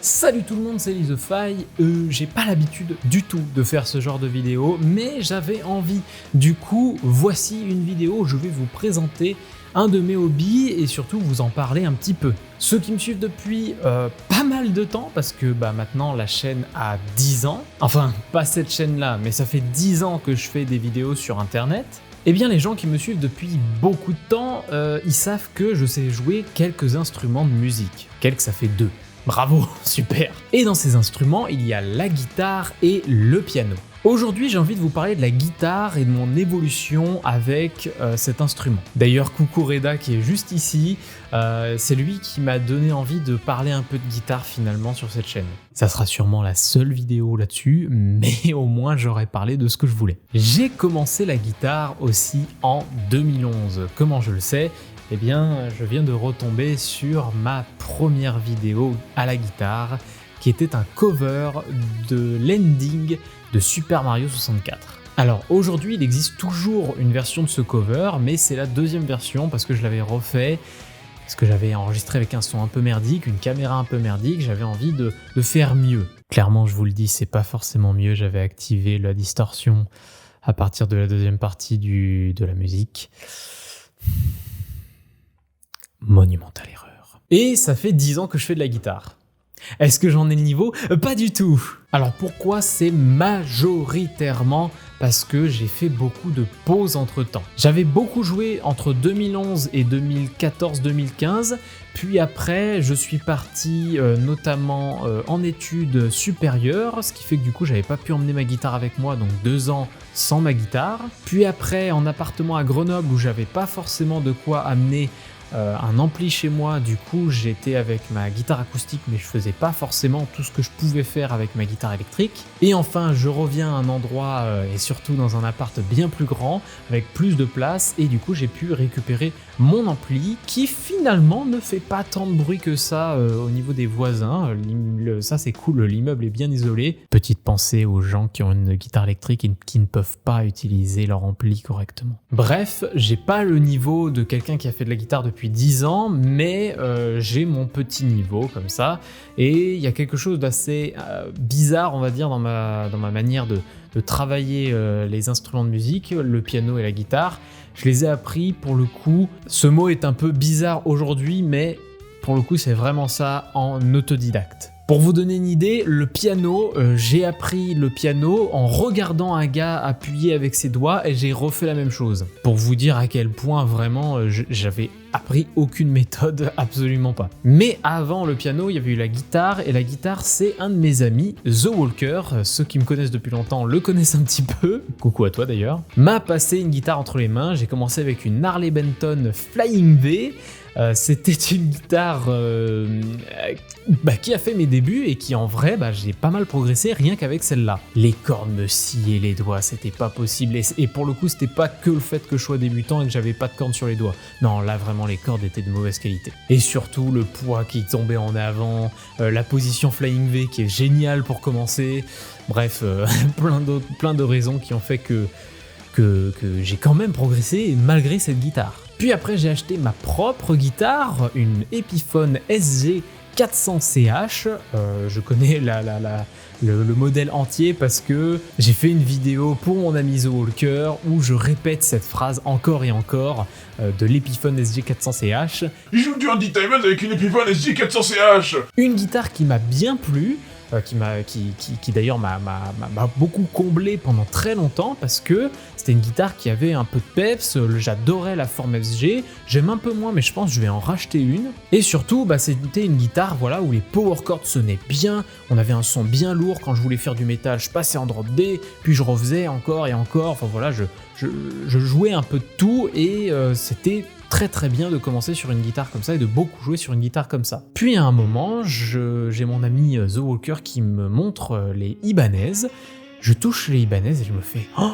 Salut tout le monde, c'est LizTheFly. J'ai pas l'habitude du tout de faire ce genre de vidéo, mais j'avais envie. Du coup, voici une vidéo où je vais vous présenter un de mes hobbies et surtout vous en parler un petit peu. Ceux qui me suivent depuis pas mal de temps, parce que maintenant la chaîne a 10 ans, enfin pas cette chaîne-là, mais ça fait 10 ans que je fais des vidéos sur internet. Eh bien les gens qui me suivent depuis beaucoup de temps, ils savent que je sais jouer quelques instruments de musique. Quelques, ça fait 2. Bravo, super. Et dans ces instruments, il y a la guitare et le piano. Aujourd'hui, j'ai envie de vous parler de la guitare et de mon évolution avec cet instrument. D'ailleurs, coucou Reda qui est juste ici, c'est lui qui m'a donné envie de parler un peu de guitare finalement sur cette chaîne. Ça sera sûrement la seule vidéo là-dessus, mais au moins j'aurais parlé de ce que je voulais. J'ai commencé la guitare aussi en 2011. Comment je le sais ? Eh bien, je viens de retomber sur ma première vidéo à la guitare, qui était un cover de l'ending de Super Mario 64. Alors aujourd'hui, il existe toujours une version de ce cover, mais c'est la deuxième version parce que je l'avais refait, parce que j'avais enregistré avec un son un peu merdique, une caméra un peu merdique, j'avais envie de faire mieux. Clairement, je vous le dis, c'est pas forcément mieux, j'avais activé la distorsion à partir de la deuxième partie de la musique. Monumentale erreur. Et ça fait 10 ans que je fais de la guitare. Est-ce que j'en ai le niveau ? Pas du tout. Alors pourquoi ? C'est majoritairement parce que j'ai fait beaucoup de pauses entre temps. J'avais beaucoup joué entre 2011 et 2014-2015, puis après je suis parti notamment en études supérieures, ce qui fait que du coup j'avais pas pu emmener ma guitare avec moi, donc 2 ans sans ma guitare. Puis après en appartement à Grenoble où j'avais pas forcément de quoi amener un ampli chez moi, du coup j'étais avec ma guitare acoustique mais je faisais pas forcément tout ce que je pouvais faire avec ma guitare électrique. Et enfin je reviens à un endroit et surtout dans un appart bien plus grand avec plus de place et du coup j'ai pu récupérer mon ampli qui finalement ne fait pas tant de bruit que ça au niveau des voisins. Ça c'est cool, l'immeuble est bien isolé. Petite pensée aux gens qui ont une guitare électrique et qui ne peuvent pas utiliser leur ampli correctement. Bref, j'ai pas le niveau de quelqu'un qui a fait de la guitare depuis 10 ans, mais j'ai mon petit niveau comme ça, et il y a quelque chose d'assez bizarre, on va dire, dans ma manière de travailler les instruments de musique, le piano et la guitare. Je les ai appris, pour le coup, ce mot est un peu bizarre aujourd'hui, mais pour le coup c'est vraiment ça, en autodidacte. Pour vous donner une idée, le piano, j'ai appris le piano en regardant un gars appuyer avec ses doigts et j'ai refait la même chose. Pour vous dire à quel point vraiment j'avais appris aucune méthode, absolument pas. Mais avant le piano, il y avait eu la guitare, et la guitare c'est un de mes amis, The Walker, ceux qui me connaissent depuis longtemps le connaissent un petit peu, coucou à toi d'ailleurs, m'a passé une guitare entre les mains. J'ai commencé avec une Harley Benton Flying V. C'était une guitare qui a fait mes débuts et qui en vrai j'ai pas mal progressé rien qu'avec celle-là. Les cordes me sciaient les doigts, c'était pas possible, et pour le coup c'était pas que le fait que je sois débutant et que j'avais pas de cordes sur les doigts. Non, là vraiment les cordes étaient de mauvaise qualité. Et surtout le poids qui tombait en avant, la position Flying V qui est géniale pour commencer. Bref, plein de raisons qui ont fait que j'ai quand même progressé malgré cette guitare. Puis après j'ai acheté ma propre guitare, une Epiphone SG400CH, je connais le modèle entier parce que j'ai fait une vidéo pour mon ami The Walker où je répète cette phrase encore et encore de l'Epiphone SG400CH. Il joue du Andy Times avec une Epiphone SG400CH. Une guitare qui m'a bien plu, qui d'ailleurs m'a beaucoup comblé pendant très longtemps parce que c'était une guitare qui avait un peu de peps, j'adorais la forme FG, j'aime un peu moins mais je pense que je vais en racheter une. Et surtout c'était une guitare où les power chords sonnaient bien, on avait un son bien lourd. Quand je voulais faire du métal, je passais en drop D, puis je refaisais encore et encore, enfin voilà, je jouais un peu de tout et c'était très très bien de commencer sur une guitare comme ça et de beaucoup jouer sur une guitare comme ça. Puis à un moment, j'ai mon ami The Walker qui me montre les Ibanez. Je touche les Ibanez et je me fais « Oh,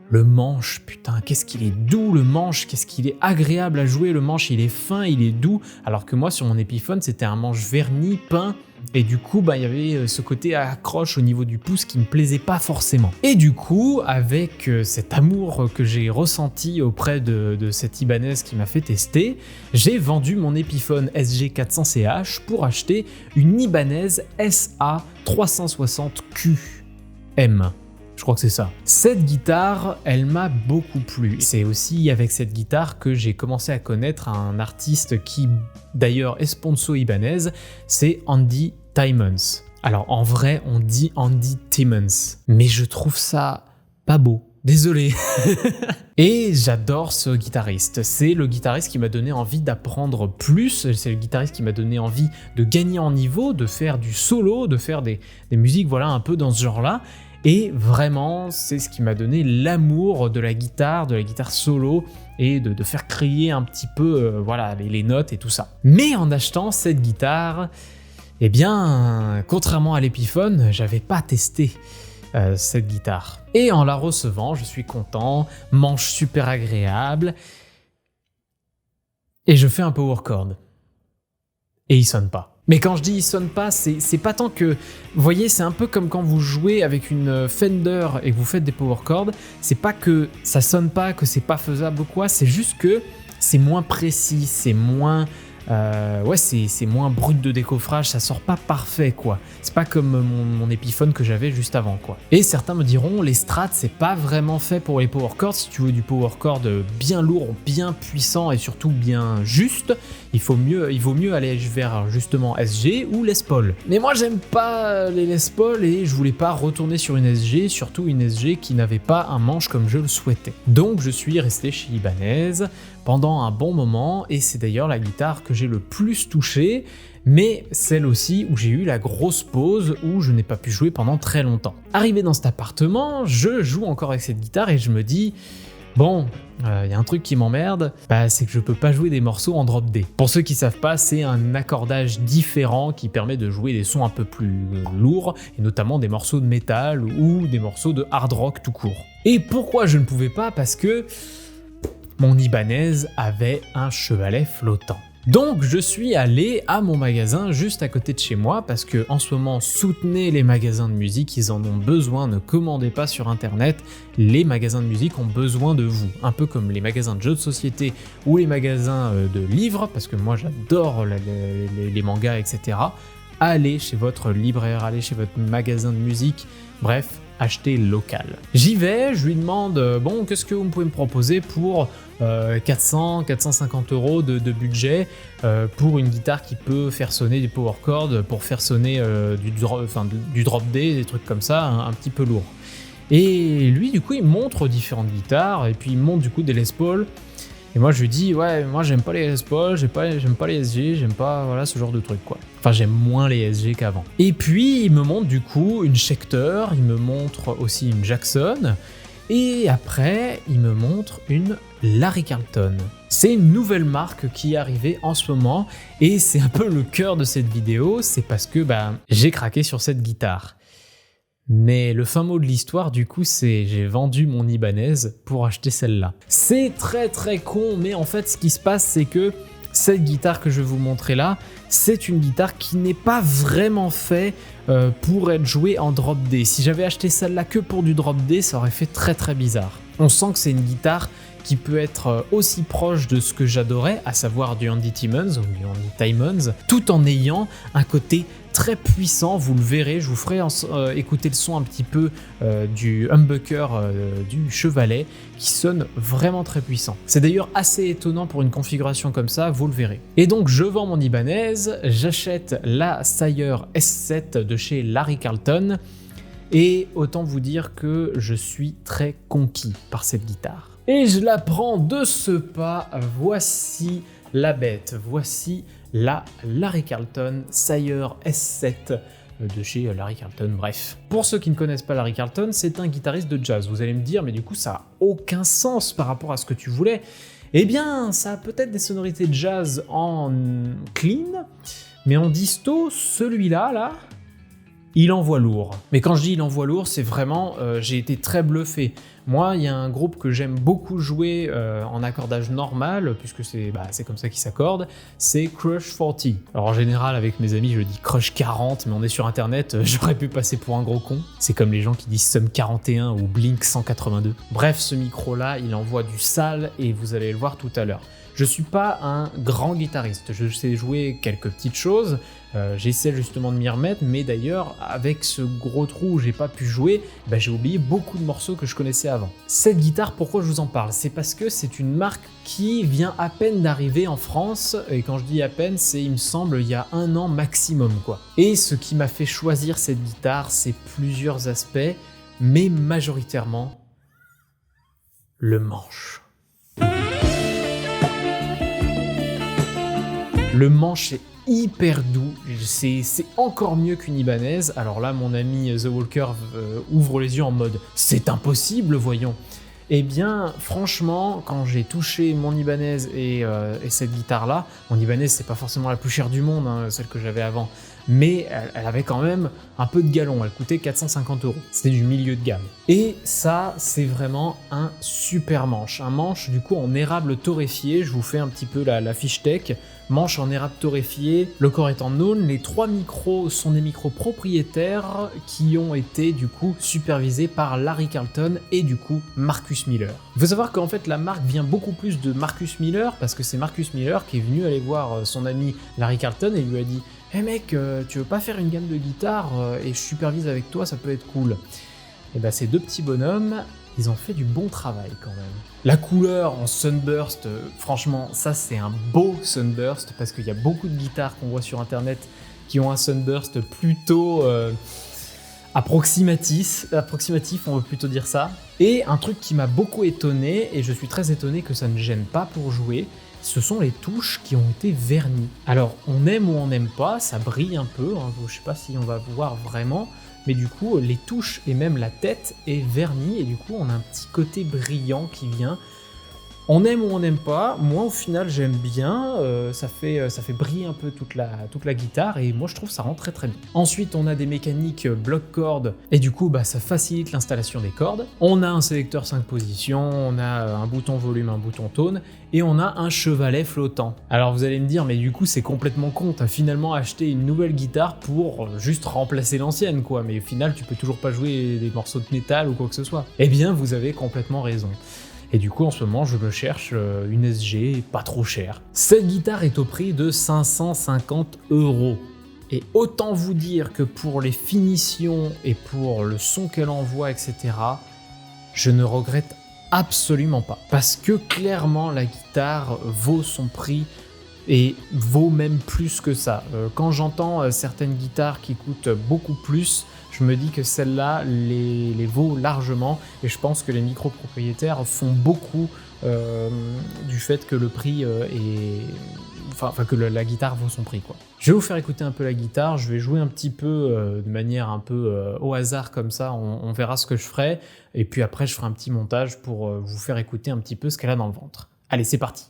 Le manche, putain, qu'est-ce qu'il est doux le manche, qu'est-ce qu'il est agréable à jouer, le manche il est fin, il est doux, alors que moi sur mon Epiphone c'était un manche verni, peint, et du coup il y avait ce côté accroche au niveau du pouce qui me plaisait pas forcément. Et du coup, avec cet amour que j'ai ressenti auprès de cette Ibanez qui m'a fait tester, j'ai vendu mon Epiphone SG400CH pour acheter une Ibanez SA360QM. Je crois que c'est ça. Cette guitare, elle m'a beaucoup plu. C'est aussi avec cette guitare que j'ai commencé à connaître un artiste qui, d'ailleurs, est sponsor Ibanez, c'est Andy Timmons. Alors, en vrai, on dit Andy Timmons, mais je trouve ça pas beau. Désolé. Et j'adore ce guitariste. C'est le guitariste qui m'a donné envie d'apprendre plus. C'est le guitariste qui m'a donné envie de gagner en niveau, de faire du solo, de faire des musiques voilà, un peu dans ce genre-là. Et vraiment, c'est ce qui m'a donné l'amour de la guitare solo et de faire crier un petit peu voilà, les notes et tout ça. Mais en achetant cette guitare, eh bien, contrairement à l'Epiphone, j'avais pas testé cette guitare. Et en la recevant, je suis content, manche super agréable, et je fais un power chord. Et il sonne pas. Mais quand je dis il sonne pas, c'est pas tant que... Vous voyez, c'est un peu comme quand vous jouez avec une Fender et que vous faites des power chords, c'est pas que ça sonne pas, que c'est pas faisable ou quoi, c'est juste que c'est moins précis, c'est moins... c'est moins brut de décoffrage, ça sort pas parfait quoi. C'est pas comme mon Epiphone que j'avais juste avant quoi. Et certains me diront, les strats c'est pas vraiment fait pour les power chords. Si tu veux du power chord bien lourd, bien puissant et surtout bien juste, il vaut mieux aller vers justement SG ou Les Paul. Mais moi j'aime pas les Les Paul et je voulais pas retourner sur une SG, surtout une SG qui n'avait pas un manche comme je le souhaitais. Donc je suis resté chez Ibanez pendant un bon moment et c'est d'ailleurs la guitare que j'ai le plus touchée, mais celle aussi où j'ai eu la grosse pause où je n'ai pas pu jouer pendant très longtemps. Arrivé dans cet appartement, je joue encore avec cette guitare et je me dis bon, y a un truc qui m'emmerde, c'est que je peux pas jouer des morceaux en drop D. Pour ceux qui savent pas, c'est un accordage différent qui permet de jouer des sons un peu plus lourds, et notamment des morceaux de métal ou des morceaux de hard rock tout court. Et pourquoi je ne pouvais pas? Parce que mon Ibanez avait un chevalet flottant. Donc je suis allé à mon magasin juste à côté de chez moi parce que en ce moment soutenez les magasins de musique, ils en ont besoin, ne commandez pas sur internet, les magasins de musique ont besoin de vous, un peu comme les magasins de jeux de société ou les magasins de livres, parce que moi j'adore les mangas etc. Allez chez votre libraire, allez chez votre magasin de musique, bref, achetez local. J'y vais, je lui demande bon qu'est-ce que vous pouvez me proposer pour 400-450 € de budget pour une guitare qui peut faire sonner des power chords, pour faire sonner du drop D, des trucs comme ça, un petit peu lourd. Et lui du coup il me montre différentes guitares et puis il me montre du coup des Les Paul. Et moi je lui dis ouais moi j'aime pas les Les Paul, j'aime pas les SG, j'aime pas voilà ce genre de trucs quoi. Enfin j'aime moins les SG qu'avant. Et puis il me montre du coup une Schecter, il me montre aussi une Jackson et après il me montre une Larry Carlton. C'est une nouvelle marque qui est arrivée en ce moment et c'est un peu le cœur de cette vidéo, c'est parce que j'ai craqué sur cette guitare. Mais le fin mot de l'histoire du coup c'est j'ai vendu mon Ibanez pour acheter celle-là. C'est très très con mais en fait ce qui se passe c'est que cette guitare que je vais vous montrer là, c'est une guitare qui n'est pas vraiment faite pour être jouée en drop D. Si j'avais acheté celle-là que pour du drop D, ça aurait fait très très bizarre. On sent que c'est une guitare qui peut être aussi proche de ce que j'adorais, à savoir du Andy Timmons ou du Andy Timmons, tout en ayant un côté très puissant, vous le verrez, je vous ferai écouter le son un petit peu du humbucker du chevalet qui sonne vraiment très puissant. C'est d'ailleurs assez étonnant pour une configuration comme ça, vous le verrez. Et donc je vends mon Ibanez, j'achète la Sire S7 de chez Larry Carlton et autant vous dire que je suis très conquis par cette guitare. Et je la prends de ce pas, voici la bête, voici la Larry Carlton Sire S7 de chez Larry Carlton, bref. Pour ceux qui ne connaissent pas Larry Carlton, c'est un guitariste de jazz. Vous allez me dire, mais du coup ça n'a aucun sens par rapport à ce que tu voulais. Eh bien, ça a peut-être des sonorités de jazz en clean, mais en disto, celui-là, là, il envoie lourd. Mais quand je dis il envoie lourd, c'est vraiment, j'ai été très bluffé. Moi, il y a un groupe que j'aime beaucoup jouer en accordage normal, puisque c'est comme ça qu'il s'accorde, c'est Crush 40. Alors en général, avec mes amis, je dis Crush 40, mais on est sur internet, j'aurais pu passer pour un gros con. C'est comme les gens qui disent Sum 41 ou Blink 182. Bref, ce micro-là, il envoie du sale et vous allez le voir tout à l'heure. Je suis pas un grand guitariste, je sais jouer quelques petites choses, j'essaie justement de m'y remettre, mais d'ailleurs avec ce gros trou où j'ai pas pu jouer, j'ai oublié beaucoup de morceaux que je connaissais avant. Cette guitare, pourquoi je vous en parle? C'est parce que c'est une marque qui vient à peine d'arriver en France, et quand je dis à peine, c'est il me semble il y a 1 an maximum quoi. Et ce qui m'a fait choisir cette guitare, c'est plusieurs aspects, mais majoritairement le manche. Le manche est hyper doux, c'est encore mieux qu'une Ibanez. Alors là, mon ami The Walker ouvre les yeux en mode « c'est impossible, voyons ». Eh bien, franchement, quand j'ai touché mon Ibanez et cette guitare-là, mon Ibanez, c'est pas forcément la plus chère du monde, hein, celle que j'avais avant, mais elle avait quand même un peu de galon, elle coûtait 450 €. C'était du milieu de gamme. Et ça, c'est vraiment un super manche. Un manche, du coup, en érable torréfié, je vous fais un petit peu la fiche tech. Manche en érable torréfié, le corps est en aune, les 3 micros sont des micros propriétaires qui ont été du coup supervisés par Larry Carlton et du coup Marcus Miller. Il faut savoir qu'en fait la marque vient beaucoup plus de Marcus Miller parce que c'est Marcus Miller qui est venu aller voir son ami Larry Carlton et lui a dit « Hey mec, tu veux pas faire une gamme de guitares et je supervise avec toi, ça peut être cool ». Et bah ces deux petits bonhommes, ils ont fait du bon travail quand même. La couleur en Sunburst, franchement, ça c'est un beau Sunburst parce qu'il y a beaucoup de guitares qu'on voit sur internet qui ont un Sunburst plutôt approximatif, on veut plutôt dire ça. Et un truc qui m'a beaucoup étonné, et je suis très étonné que ça ne gêne pas pour jouer, ce sont les touches qui ont été vernies. Alors, on aime ou on n'aime pas, ça brille un peu, hein, je sais pas si on va voir vraiment, mais du coup, les touches et même la tête est vernie, et du coup, on a un petit côté brillant qui vient. On aime ou on n'aime pas, moi au final j'aime bien, ça fait briller un peu toute la guitare et moi je trouve ça rend très très bien. Ensuite on a des mécaniques bloc cordes et du coup ça facilite l'installation des cordes. On a un sélecteur 5 positions, on a un bouton volume, un bouton tone et on a un chevalet flottant. Alors vous allez me dire mais du coup c'est complètement con, t'as finalement acheté une nouvelle guitare pour juste remplacer l'ancienne quoi, mais au final tu peux toujours pas jouer des morceaux de métal ou quoi que ce soit. Eh bien vous avez complètement raison. Et du coup, en ce moment, je me cherche une SG pas trop chère. Cette guitare est au prix de 550 €. Et autant vous dire que pour les finitions et pour le son qu'elle envoie, etc., je ne regrette absolument pas. Parce que clairement, la guitare vaut son prix et vaut même plus que ça. Quand j'entends certaines guitares qui coûtent beaucoup plus, je me dis que celle-là les vaut largement et je pense que les micro-propriétaires font beaucoup du fait que le prix que la guitare vaut son prix quoi. Je vais vous faire écouter un peu la guitare, je vais jouer un petit peu de manière un peu au hasard comme ça, on verra ce que je ferai et puis après je ferai un petit montage pour vous faire écouter un petit peu ce qu'elle a dans le ventre. Allez, c'est parti.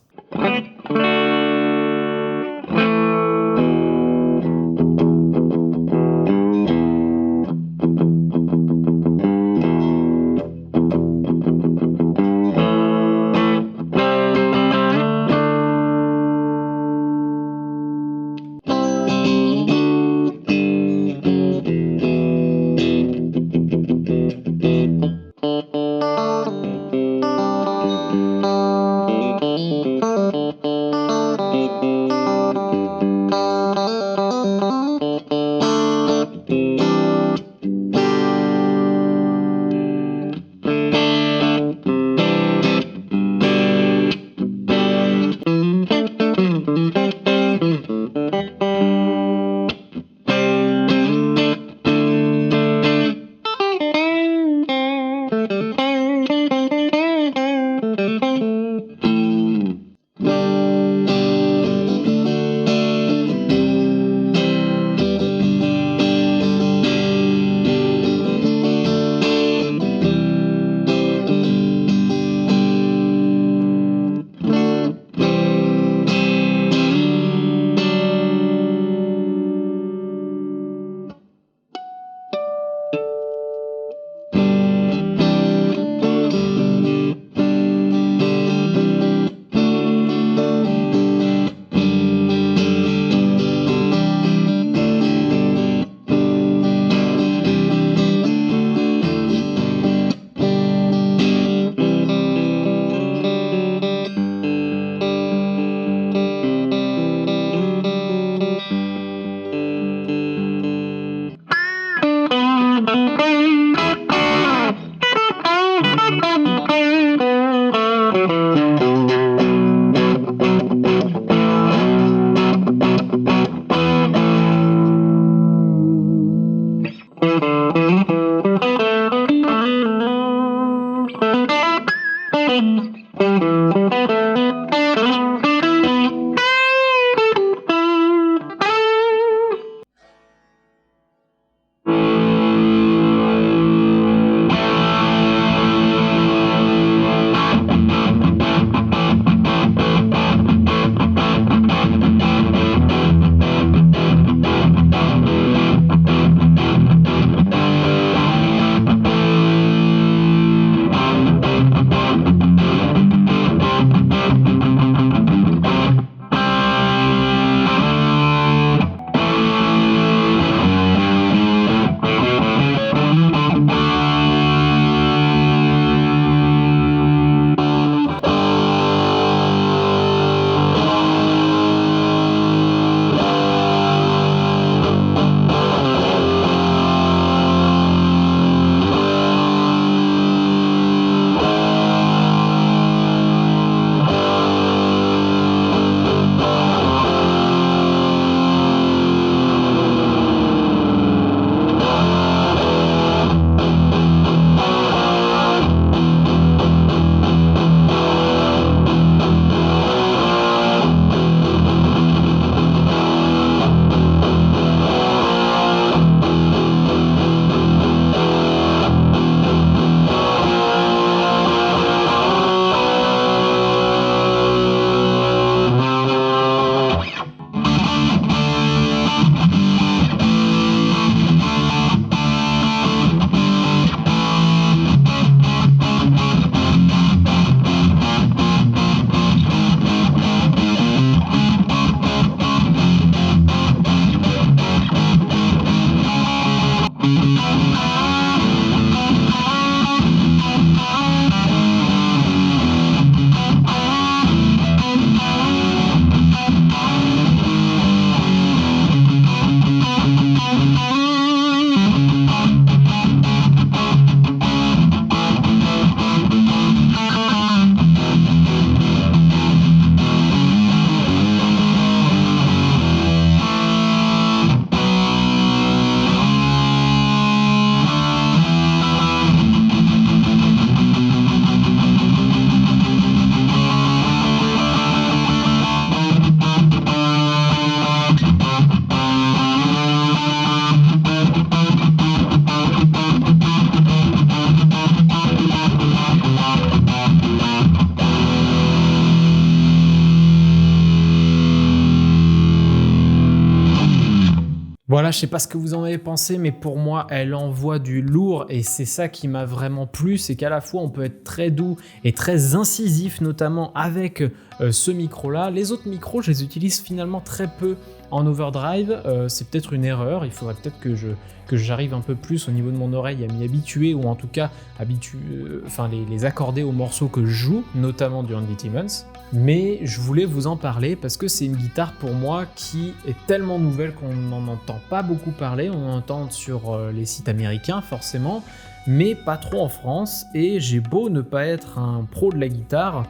Voilà, je sais pas ce que vous en avez pensé, mais pour moi, elle envoie du lourd et c'est ça qui m'a vraiment plu, c'est qu'à la fois on peut être très doux et très incisif, notamment avec ce micro-là. Les autres micros, je les utilise finalement très peu en overdrive, c'est peut-être une erreur, il faudrait peut-être que j'arrive un peu plus au niveau de mon oreille à m'y habituer, ou en tout cas les accorder aux morceaux que je joue, notamment du Andy Timmons. Mais je voulais vous en parler parce que c'est une guitare pour moi qui est tellement nouvelle qu'on n'en entend pas beaucoup parler, on en entend sur les sites américains forcément, mais pas trop en France, et j'ai beau ne pas être un pro de la guitare,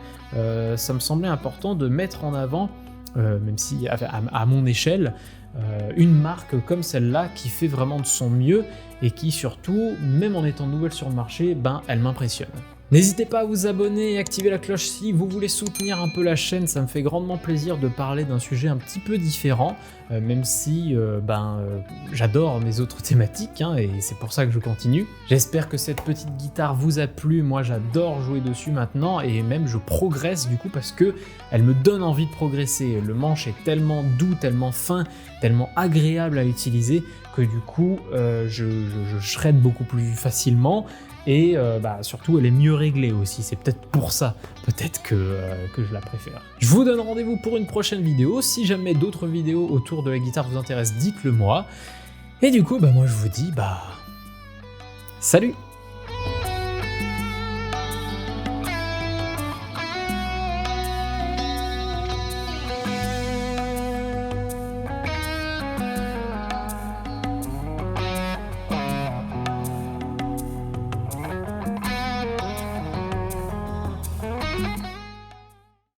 ça me semblait important de mettre en avant, même si à mon échelle, une marque comme celle-là qui fait vraiment de son mieux et qui surtout, même en étant nouvelle sur le marché, elle m'impressionne. N'hésitez pas à vous abonner et activer la cloche si vous voulez soutenir un peu la chaîne, ça me fait grandement plaisir de parler d'un sujet un petit peu différent, même si j'adore mes autres thématiques, et c'est pour ça que je continue. J'espère que cette petite guitare vous a plu, moi j'adore jouer dessus maintenant, et même je progresse du coup parce que elle me donne envie de progresser. Le manche est tellement doux, tellement fin, tellement agréable à utiliser que du coup je shred beaucoup plus facilement. Et surtout elle est mieux réglée aussi, c'est peut-être pour ça, peut-être que je la préfère. Je vous donne rendez-vous pour une prochaine vidéo, si jamais d'autres vidéos autour de la guitare vous intéressent, dites-le moi. Et du coup, moi je vous dis, salut!